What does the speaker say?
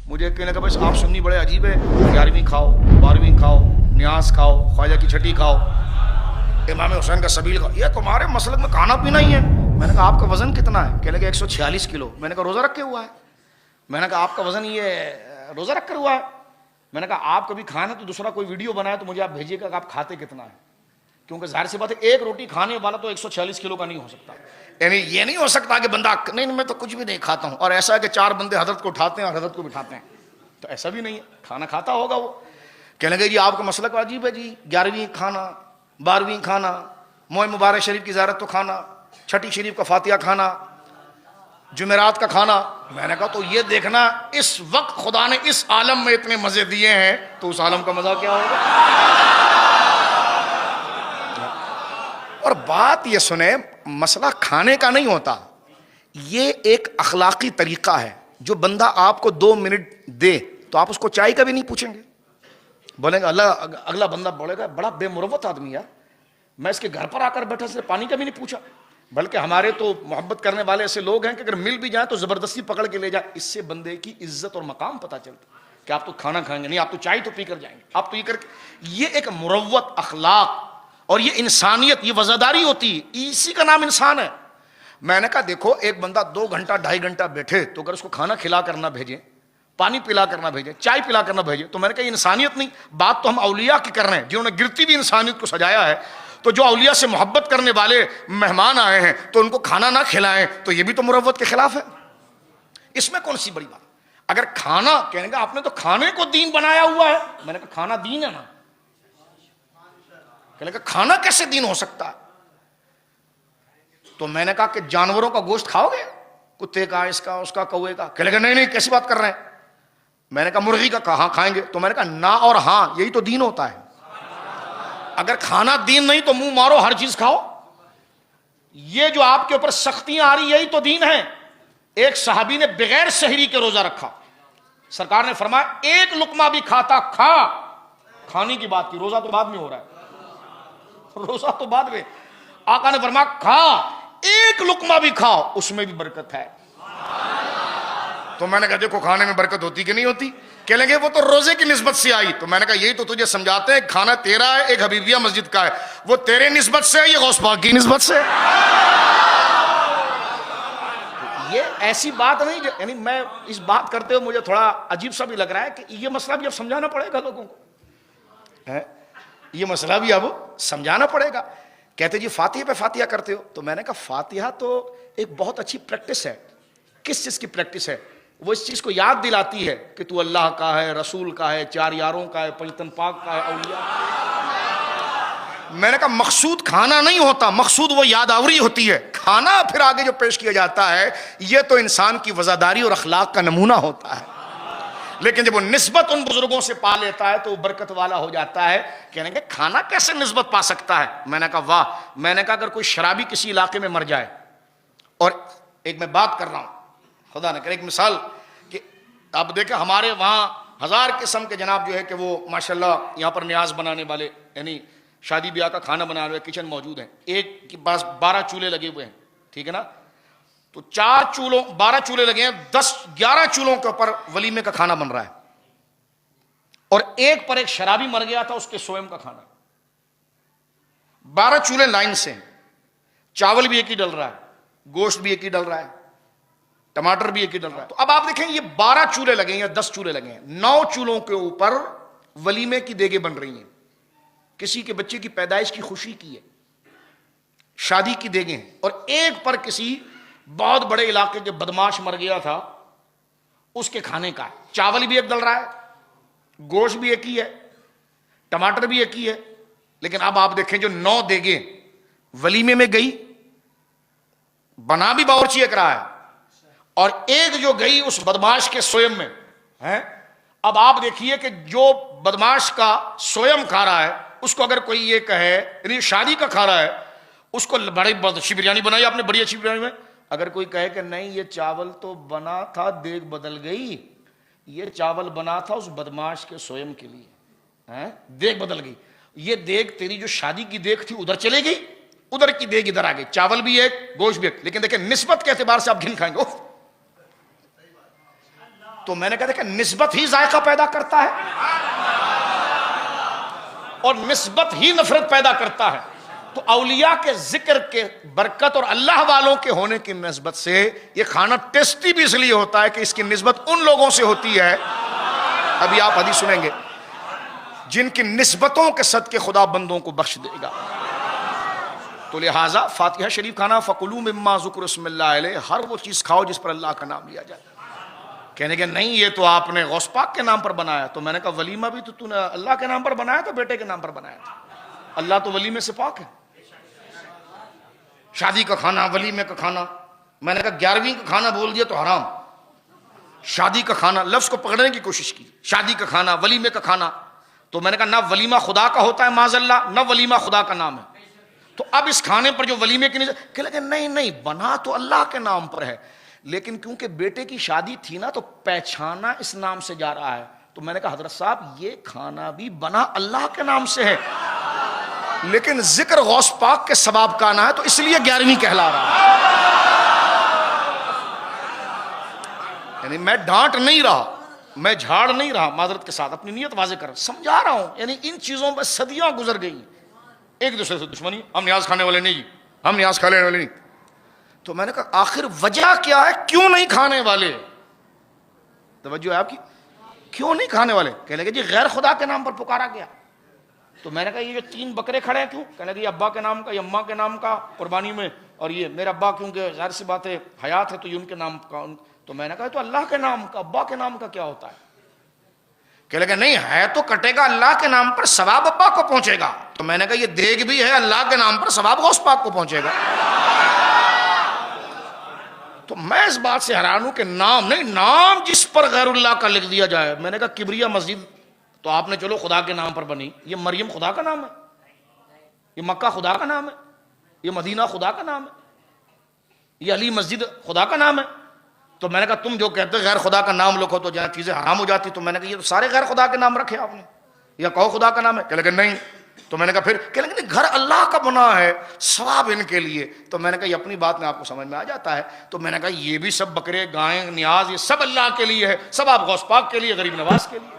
मुझे कहने का बस आप सुन्नी बड़े अजीब है, 11वीं खाओ, 12वीं खाओ, न्यास खाओ, ख्वाजा की छठी खाओ, इमाम हुसैन का सबील खाओ, ये तुम्हारे मसलक में खाना पीना ही है। मैंने कहा आपका वजन कितना है? कहने का 146 किलो। मैंने कहा रोजा रख के हुआ है? मैंने कहा आपका वजन ये रोजा रख कर हुआ है? मैंने कहा आप कभी खाना तो दूसरा कोई वीडियो बनाए तो मुझे आप भेजिएगा कि आप खाते कितना है, क्योंकि जाहिर सी बात है एक रोटी खाने वाला तो 146 किलो का नहीं हो सकता। यानी ये नहीं हो सकता कि बंदा नहीं मैं तो कुछ भी नहीं खाता हूं, और ऐसा है कि 4 बंदे हजरत को उठाते हैं और हजरत को बिठाते हैं, तो ऐसा भी नहीं है, खाना खाता होगा वो। कहने लगे जी आपका मसलक अजीब है जी, 11वीं खाना, 12वीं खाना, मोए मुबारक शरीफ की ज़ियारत तो खाना, छठी शरीफ का फातिहा खाना, जुमेरात का खाना। मैंने कहा तो ये देखना इस वक्त खुदा ने इस आलम में इतने मजे दिए हैं तो उस आलम का मजा क्या होगा। और बात ये सुने, मसला खाने का नहीं होता, ये एक अखलाकी तरीका है। जो बंदा आपको 2 मिनट दे तो आप उसको चाय का भी नहीं पूछेंगे, बोलेंगे अगला बंदा बोलेगा बड़ा बेमुरवत आदमी यार, मैं इसके घर पर आकर बैठा से पानी का भी नहीं पूछा। बल्कि हमारे तो मोहब्बत करने वाले ऐसे लोग हैं कि अगर मिल भी जाए तो जबरदस्ती पकड़ के ले जाए। इससे बंदे की इज्जत और मकाम पता चलता कि आप तो खाना खाएंगे नहीं, आप तो चाय तो पी कर जाएंगे, आप तो ये करके। ये एक मुरव्वत अखलाक और ये इंसानियत, ये वजादारी होती है, इसी का नाम इंसान है। मैंने कहा देखो एक बंदा 2 घंटा 2.5 घंटा बैठे तो अगर उसको खाना खिला कर ना भेजें, पानी पिला कर ना भेजें, चाय पिला कर ना भेजें, तो मैंने कहा इंसानियत नहीं। बात तो हम औलिया की कर रहे हैं जिन्होंने गिरती भी इंसानियत को सजाया है। तो जो औलिया से मोहब्बत करने वाले मेहमान आए हैं तो उनको खाना ना खिलाएं तो ये भी तो मुरव्वत के खिलाफ है। इसमें कौन सी बड़ी बात? अगर खाना, कहने का आपने तो खाने को दीन बनाया हुआ है। मैंने कहा खाना दीन है ना? कहने का खाना कैसे दीन हो सकता है? तो मैंने कहा कि जानवरों का गोश्त खाओगे, कुत्ते का, इसका, उसका, कौवे का? कहने का नहीं नहीं कैसी बात कर रहे हैं? मैंने कहा मुर्गी का कहाँ खाएंगे? तो मैंने कहा ना और हाँ, यही तो दीन होता है। अगर खाना दीन नहीं तो मुंह मारो, हर चीज खाओ। ये जो आपके ऊपर सख्तियां आ रही यही तो दीन है। एक सहाबी ने बगैर सहरी के रोजा रखा, सरकार ने फरमाया एक लुकमा भी खाता खा। खाने की बात की, रोजा तो बाद में हो रहा है, रोजा तो बाद में। आका ने फरमाया खा, एक लुकमा भी खाओ, उसमें भी बरकत है। तो मैंने कहा देखो खाने में बरकत होती कि नहीं होती? कह लेंगे वो तो रोजे की निस्बत से आई। तो मैंने कहा यही तो तुझे समझाते हैं, खाना तेरा है, एक हबीबिया मस्जिद का है, वो तेरे निस्बत से है, ये गौस पाक की निस्बत से। ये ऐसी बात नहीं, यानी मैं इस बात करते हुए मुझे थोड़ा अजीब सा भी लग रहा है कि ये मसला भी अब समझाना पड़ेगा लोगों को, है ये मसला भी अब समझाना पड़ेगा। कहते जी फातिहा पे फातिहा करते हो, तो मैंने कहा फातिहा तो एक बहुत अच्छी प्रैक्टिस है। किस चीज की प्रैक्टिस है? वो इस चीज को याद दिलाती है कि तू अल्लाह का है, रसूल का है, 4 यारों का है, पंजतन पाक का है, औलिया। मैंने कहा मकसूद खाना नहीं होता, मकसूद वो यादावरी होती है। खाना फिर आगे जो पेश किया जाता है ये तो इंसान की वजादारी और अखलाक का नमूना होता है। लेकिन जब वो निस्बत उन बुजुर्गों से पा लेता है तो वो बरकत वाला हो जाता है। कहने के खाना कैसे निस्बत पा सकता है? मैंने कहा वाह। मैंने कहा अगर कोई शराबी किसी इलाके में मर जाए, और एक मैं बात कर रहा हूं, खुदा न करे एक मिसाल कि आप देखें हमारे वहाँ 1000 किस्म के जनाब जो है कि वो माशाल्लाह यहाँ पर न्याज बनाने वाले, यानी शादी ब्याह का खाना बनाने वाले किचन मौजूद हैं। एक के पास 12 चूल्हे लगे हुए हैं, ठीक है ना? तो 12 चूल्हे लगे हैं, 10-11 चूल्हों के ऊपर वलीमे का खाना बन रहा है, और एक पर एक शराबी मर गया था उसके स्वयं का खाना। 12 चूल्हे लाइन से हैं, चावल भी एक ही डल रहा है, गोश्त भी एक ही डल रहा है, टमाटर भी एक ही डल रहा है। तो अब आप देखें ये 12 चूल्हे लगे हैं या 10 चूल्हे लगे हैं, 9 चूल्हों के ऊपर वलीमे की देगे बन रही हैं। किसी के बच्चे की पैदाइश की खुशी की है, शादी की देगे हैं, और एक पर किसी बहुत बड़े इलाके के बदमाश मर गया था उसके खाने का। चावल भी एक डल रहा है, गोश्त भी एक ही है, टमाटर भी एक ही है। लेकिन अब आप देखें जो 9 देगे वलीमे में गई, बना भी बावर्ची एक रहा है, और एक जो गई उस बदमाश के स्वयं में है। अब आप देखिए कि जो बदमाश का स्वयं खा रहा है उसको अगर कोई ये कहे, यानी शादी का खा रहा है, उसको बड़ी बहुत अच्छी बिरयानी बनाई आपने, बड़ी अच्छी बिरयानी में, अगर कोई कहे कि नहीं ये चावल तो बना था, देग बदल गई, ये चावल बना था उस बदमाश के स्वयं के लिए, है देग बदल गई, ये देग तेरी जो शादी की देग थी उधर चले गई, उधर की देग इधर आ गई, चावल भी एक, गोश्त भी एक। लेकिन देखिए निस्बत के एतबार से आप घिन खाएंगे। तो मैंने कहा देखा निस्बत ही जायका पैदा करता है और निस्बत ही नफरत पैदा करता है। तो औलिया के जिक्र के बरकत और अल्लाह वालों के होने की निस्बत से ये खाना टेस्टी भी इसलिए होता है कि इसकी निस्बत उन लोगों से होती है, अभी आप हदीस सुनेंगे, जिनकी निस्बतों के सदके खुदा बंदों को बख्श देगा। तो लिहाजा फातिहा शरीफ खाना फ़कुलू मिम्मा ज़ुक्र इस्मिल्लाह अलैह, हर वो चीज़ खाओ जिस पर अल्लाह का नाम लिया जाए। कहने के नहीं ये तो आपने गौस पाक के नाम पर बनाया। तो मैंने कहा वलीमा भी तो तूने अल्लाह के नाम पर बनाया था, बेटे के नाम पर बनाया था। अल्लाह तो वलीमे से पाक है। शादी का खाना, वलीमे का खाना, मैंने कहा 11वीं का खाना बोल दिया तो हराम। शादी का खाना लफ्ज को पकड़ने की कोशिश की, शादी का खाना, वलीमे का खाना। तो मैंने कहा ना वलीमा खुदा का होता है माज़अल्लाह, ना वलीमा खुदा का नाम है। तो अब इस खाने पर जो वलीमे की कह लगे नहीं नहीं बना तो अल्लाह के नाम पर है, लेकिन क्योंकि बेटे की शादी थी ना तो पहचाना इस नाम से जा रहा है। तो मैंने कहा हजरत साहब ये खाना भी बना अल्लाह के नाम से है, लेकिन जिक्र गौस पाक के सवाब का आना है तो इसलिए 11वीं कहला रहा है। यानी मैं डांट नहीं रहा, मैं झाड़ नहीं रहा, माजरत के साथ अपनी नीयत वाजे कर समझा रहा हूं। यानी इन चीजों पर सदियां गुजर गई, एक दूसरे से दुश्मनी, हम न्याज खाने वाले नहीं, हम न्याज खाने वाले नहीं। तो मैंने कहा आखिर वजह क्या है, क्यों नहीं खाने वाले? तवज्जो है आपकी, क्यों नहीं खाने वाले? कहने लगे जी गैर खुदा के नाम पर पुकारा गया। तो मैंने कहा ये जो 3 बकरे खड़े हैं क्यों? कहने लगे अब्बा के नाम का, ये अम्मा के नाम का कुर्बानी में, और ये मेरा अब्बा क्योंकि जाहिर सी बात है हयात है तो ये उनके नाम का। तो मैंने कहा तो अल्लाह के नाम का, अब्बा के नाम का क्या होता है? कहने लगे नहीं है तो कटेगा अल्लाह के नाम पर, सवाब अब्बा को पहुंचेगा। तो मैंने कहा ये देग भी है अल्लाह के नाम पर, सवाब गौस पाक को पहुंचेगा। तो मैं इस बात से हैरान हूं कि नाम नहीं, नाम जिस पर गैरुल्लाह का लिख दिया जाए। मैंने कहा किबरिया मस्जिद तो आपने चलो खुदा के नाम पर बनी, ये मरियम खुदा का नाम है, ये मक्का खुदा का नाम है, ये मदीना खुदा का नाम है, ये अली मस्जिद खुदा का नाम है। तो मैंने कहा तुम जो कहते गैर खुदा का नाम लिखो तो जहाँ चीजें हराम हो जाती। तो मैंने कहा ये तो सारे गैर खुदा के नाम रखे आपने, या कहो खुदा का नाम है? कह लगे नहीं। तो मैंने कहा फिर? कह लगे नहीं घर अल्लाह का बना है, सवाब इनके लिए। तो मैंने कहा ये अपनी बात में आपको समझ में आ जाता है। तो मैंने कहा ये भी सब बकरे गायें न्याज ये सब अल्लाह के लिए है, सब आप गौस पाक के लिए, गरीब नवाज के लिए।